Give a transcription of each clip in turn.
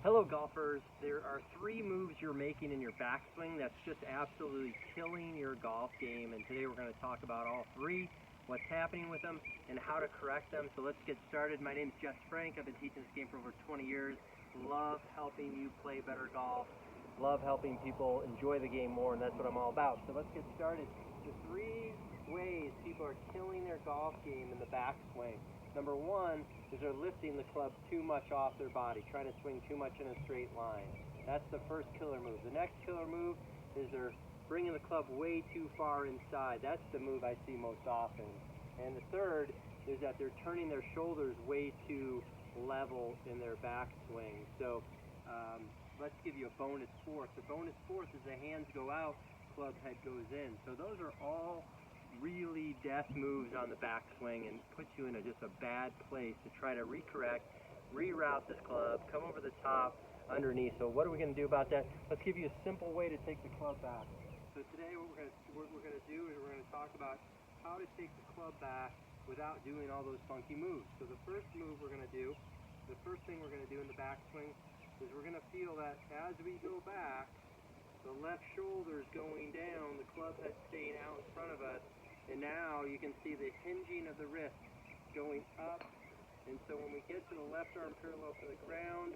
Hello golfers, there are 3 moves you're making in your backswing that's just absolutely killing your golf game, and today we're going to talk about all 3, what's happening with them, and how to correct them. So let's get started. My name is Jess Frank. I've been teaching this game for over 20 years. Love helping you play better golf. Love helping people enjoy the game more, and that's what I'm all about. So let's get started. The 3 ways people are killing their golf game in the backswing. Number 1 is they're lifting the club too much off their body, trying to swing too much in a straight line. That's the first killer move. The next killer move is they're bringing the club way too far inside. That's the move I see most often. And the third is that they're turning their shoulders way too level in their backswing. So let's give you a bonus fourth. The bonus fourth is the hands go out, club head goes in. So those are all really death moves on the backswing and put you in just a bad place to try to reroute this club, come over the top, underneath. So what are we going to do about that? Let's give you a simple way to take the club back. So today what we're going to do is we're going to talk about how to take the club back without doing all those funky moves. So the first move we're going to do, the first thing we're going to do in the backswing is we're going to feel that as we go back, the left shoulder is going down, the club head staying out in front of us, and now you can see the hinging of the wrist going up. And so when we get to the left arm parallel to the ground,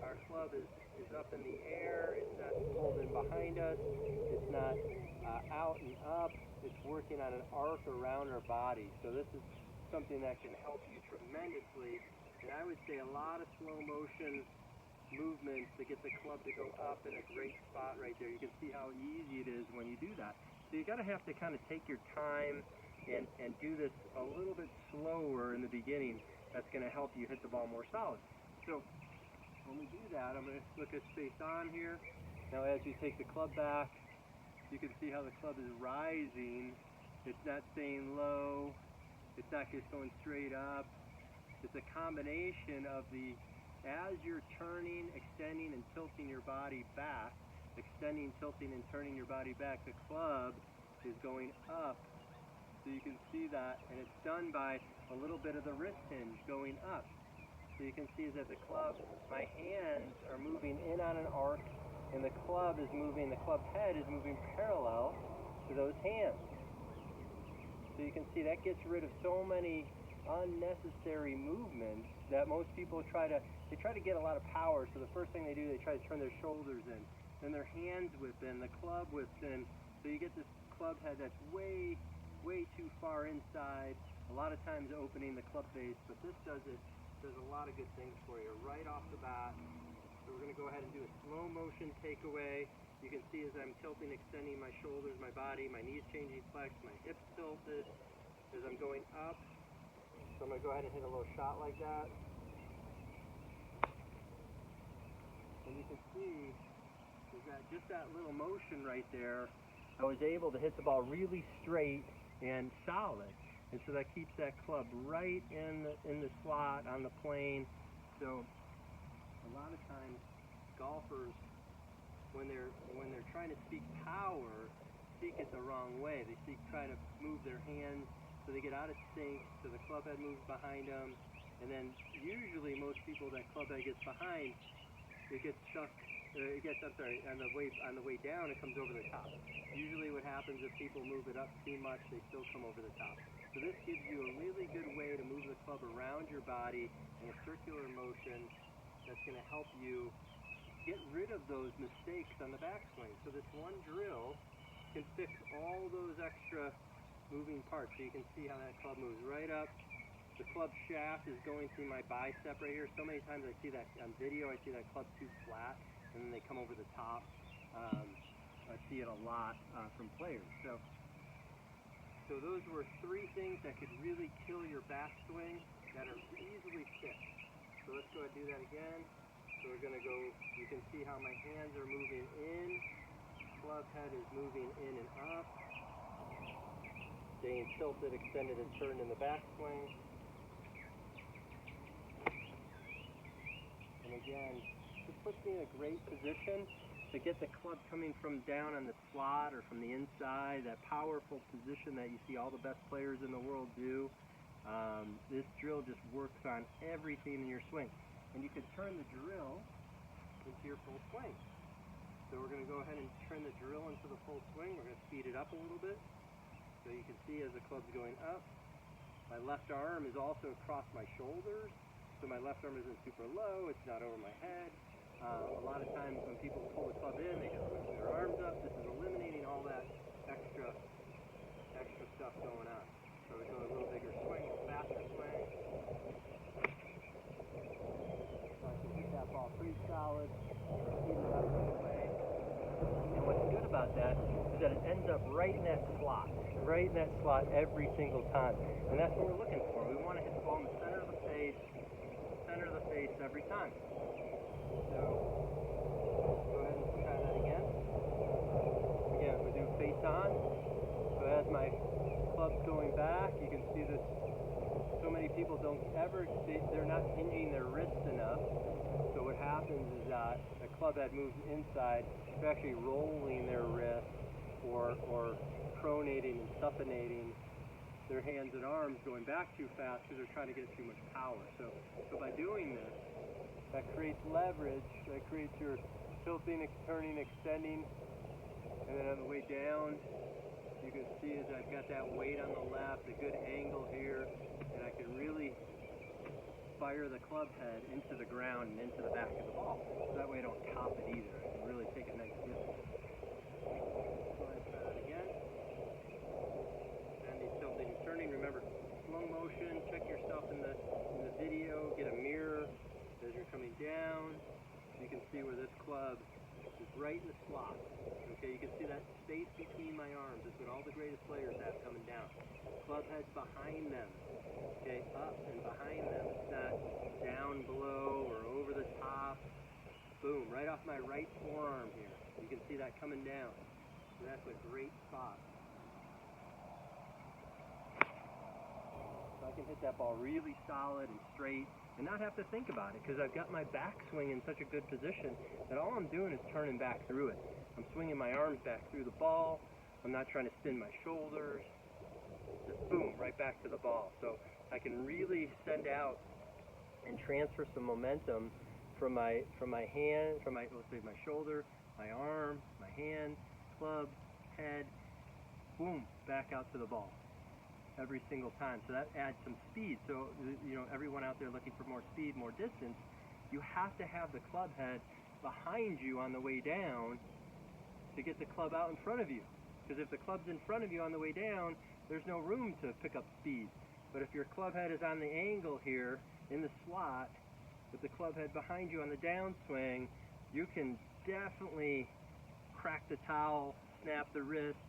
our club is up in the air. It's not pulled in behind us. It's not out and up. It's working on an arc around our body. So this is something that can help you tremendously. And I would say a lot of slow motion movements to get the club to go up in a great spot right there. You can see how easy it is when you do that. So you gotta have to kind of take your time and do this a little bit slower in the beginning. That's gonna help you hit the ball more solid. So when we do that, I'm gonna look at space on here. Now as you take the club back, you can see how the club is rising. It's not staying low. It's not just going straight up. It's a combination of as you're turning, extending, and tilting your body back, extending, tilting, and turning your body back, the club is going up. So you can see that, and it's done by a little bit of the wrist hinge going up. So you can see that the club, my hands are moving in on an arc, and the club head is moving parallel to those hands. So you can see that gets rid of so many unnecessary movements that most people try to get a lot of power. So the first thing they do, they try to turn their shoulders in, then their hands whip in, the club whips in. So you get this club head that's way too far inside, a lot of times opening the club face, but this does a lot of good things for you right off the bat. So we're going to go ahead and do a slow motion takeaway. You can see as I'm tilting, extending my shoulders, my body, my knees changing flex, my hips tilted as I'm going up. So I'm going to go ahead and hit a little shot like that. And you can see is that just that little motion right there, I was able to hit the ball really straight and solid. And so that keeps that club right in the slot on the plane. So a lot of times golfers, when they're trying to speak power, speak it the wrong way. They try to move their hands so they get out of sync, so the club head moves behind them, and then usually most people that club head gets behind, it gets stuck. On the way down, it comes over the top. Usually what happens if people move it up too much, they still come over the top. So this gives you a really good way to move the club around your body in a circular motion that's going to help you get rid of those mistakes on the backswing. So this one drill can fix all those extra moving parts. So you can see how that club moves right up. The club shaft is going through my bicep right here. So many times I see that on video, I see that club too flat, and then they come over the top. I see it a lot from players. So those were 3 things that could really kill your backswing that are easily fixed. So let's go ahead and do that again. So we're going to go, you can see how my hands are moving in, club head is moving in and up, staying tilted, extended, and turned in the backswing. And again, this puts me in a great position to get the club coming from down on the slot or from the inside, that powerful position that you see all the best players in the world do. This drill just works on everything in your swing. And you can turn the drill into your full swing. So we're going to go ahead and turn the drill into the full swing. We're going to speed it up a little bit. So you can see as the club's going up, my left arm is also across my shoulders. So my left arm isn't super low, it's not over my head. A lot of times when people pull the club in, they just put their arms up. This is eliminating all that extra stuff going on. So we go a little bigger swing, a faster swing. So I can hit that ball pretty solid, speed it up this way. And what's good about that is that it ends up right in that slot every single time. And that's what we're looking for. We want to hit the ball in the center of the face every time. So go ahead and try that again. Again, we do face on. So as my club's going back, you can see this. So many people they're not hinging their wrists enough. So what happens is that the club head moves inside. They're actually rolling their wrist or pronating and supinating their hands and arms, going back too fast because they're trying to get too much power. So by doing this, that creates leverage, that creates your tilting, turning, extending, and then on the way down, you can see as I've got that weight on the left, a good angle here, and I can really fire the club head into the ground and into the back of the ball. So that way I don't top it either. I can really take a nice distance. Go ahead and try that again. And these tilting and turning, remember, slow motion, check yourself in the video, get a mirror as you're coming down. You can see where this club is right in the slot. Okay, you can see that space between my arms. That's what all the greatest players have coming down. Club head's behind them. Okay, up and behind them. It's not down below or over the top. Boom, right off my right forearm here. You can see that coming down. So that's a great spot. So I can hit that ball really solid and straight and not have to think about it because I've got my backswing in such a good position that all I'm doing is turning back through it. I'm swinging my arms back through the ball. I'm not trying to spin my shoulders. Just boom, right back to the ball. So I can really send out and transfer some momentum from my hand, let's say my shoulder, my arm, my hand, club, head, boom, back out to the ball every single time. So that adds some speed. So, you know, everyone out there looking for more speed, more distance, you have to have the club head behind you on the way down to get the club out in front of you. Because if the club's in front of you on the way down, there's no room to pick up speed. But if your club head is on the angle here in the slot, with the club head behind you on the downswing, you can definitely crack the towel, snap the wrist,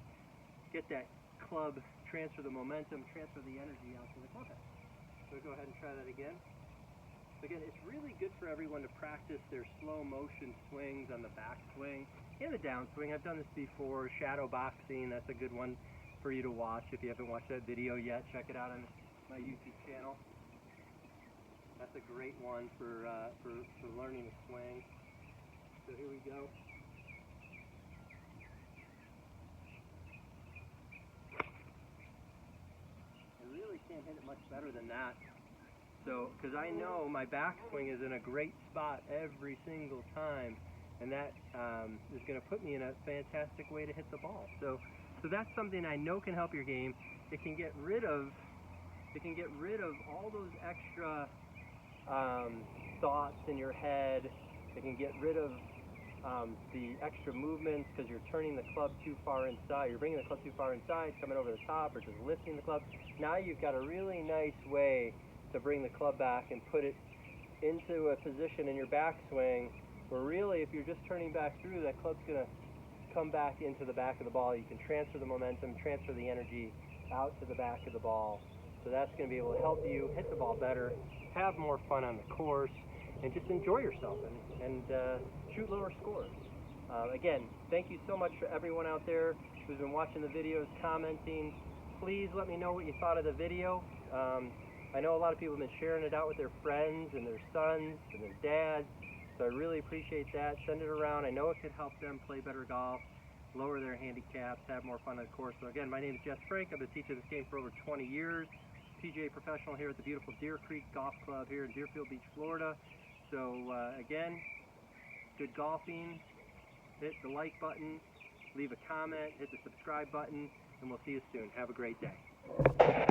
get that club, transfer the momentum, transfer the energy out to the club head. So go ahead and try that again. Again, it's really good for everyone to practice their slow motion swings on the backswing and the downswing. I've done this before. Shadow boxing, that's a good one for you to watch. If you haven't watched that video yet, check it out on my YouTube channel. That's a great one for learning to swing. So here we go. I really can't hit it much better than that. So, because I know my backswing is in a great spot every single time, and that is going to put me in a fantastic way to hit the ball. So that's something I know can help your game. It can get rid of all those extra thoughts in your head. It can get rid of the extra movements because you're turning the club too far inside. You're bringing the club too far inside, coming over the top, or just lifting the club. Now you've got a really nice way to bring the club back and put it into a position in your backswing where really if you're just turning back through, that club's going to come back into the back of the ball. You can transfer the momentum, transfer the energy out to the back of the ball. So that's going to be able to help you hit the ball better, have more fun on the course, and just enjoy yourself and shoot lower scores. Again, thank you so much for everyone out there who's been watching the videos, commenting. Please let me know what you thought of the video. I know a lot of people have been sharing it out with their friends and their sons and their dads, so I really appreciate that. Send it around. I know it could help them play better golf, lower their handicaps, have more fun on the course. So again, my name is Jess Frank. I've been teaching this game for over 20 years. PGA professional here at the beautiful Deer Creek Golf Club here in Deerfield Beach, Florida. So again, good golfing. Hit the like button, leave a comment, hit the subscribe button, and we'll see you soon. Have a great day.